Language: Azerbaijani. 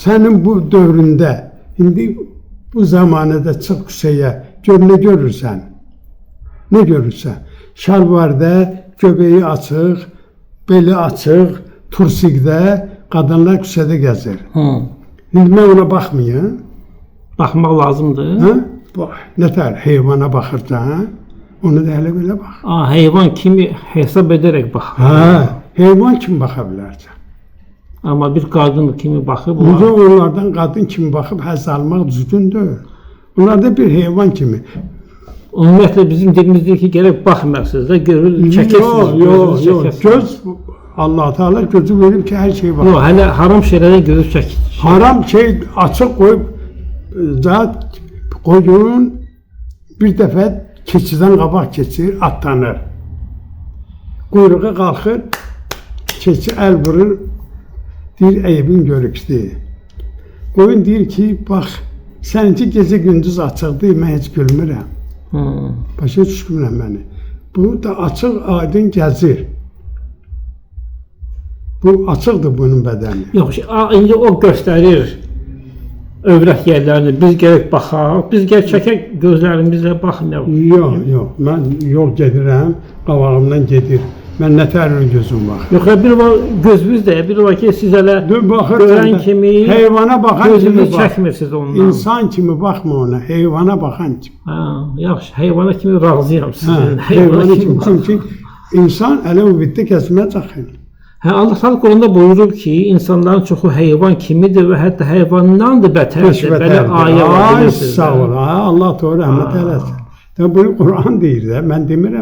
Senin bu dövründe, şimdi bu zamanında çık küçeye, gör ne görürsen, ne görürsen. Şalvarda, göbeği açıq, beli açıq, tursikdə, qadınlar küçədə gəzir. Şimdi mən ona baxmayım. Baxmaq lazımdır. Ha? Nətər heyvana baxırsan, onu da elə belə bax. Heyvan kimi hesab edərək bax. Hə, heyvan kimi baxa bilərsən. Amma bir qadın kimi baxıb, Necə onlardan qadın kimi baxıb həzz almaq düzgün deyil. Onlar da bir heyvan kimi. ümumiyyətlə bizim dilimizdə ki, gərək baxmırsınız da, görür, çəkəsiniz. Yox, göz Allah Teala gözü verib ki, hər şey var. Yox, hələ haram şeylərə gözü çəkir. Haram şey açıq qoyub, zat qoyun bir dəfə keçidən qabaq keçir, atlanır. Quyruğa qalxır, keçi əl vurur, deyir, əybin görüksü. Qoyun deyir ki, bax, səninki gecə gündüz açıqdır, mən heç gülmürəm. Başa düşmürəm məni. Bu da açıq, aydın gəzir. Bu açıqdır bunun bədəni. Yox, indi o göstərir övrət yerlərini, biz gərək baxaq, biz gərək çəkək gözlərimizlə baxmayaq. Yox, mən yol gedirəm, qabağımdan gedir. Mən nətər gözüm var. Yox, bir var gözünüz də, bir var ki, siz hələ görən kimi, heyvana baxan kimi gözünüz çəkmirsiniz ondan. İnsan kimi baxma ona, heyvana baxan kimi. Yaxşı, heyvana kimi razıyam sizin. Heyvana kimi, çünki insan elə ümitdə kəsmə çəxir. Allah Teala Quranda buyurub ki, insanların çoxu heyvan kimidir və hətta heyvandan da bətərdir. Belə ayə var. Sağ ol, Allah Teala rəhmət eləsin. Bunu Quran deyir də, mən demirəm.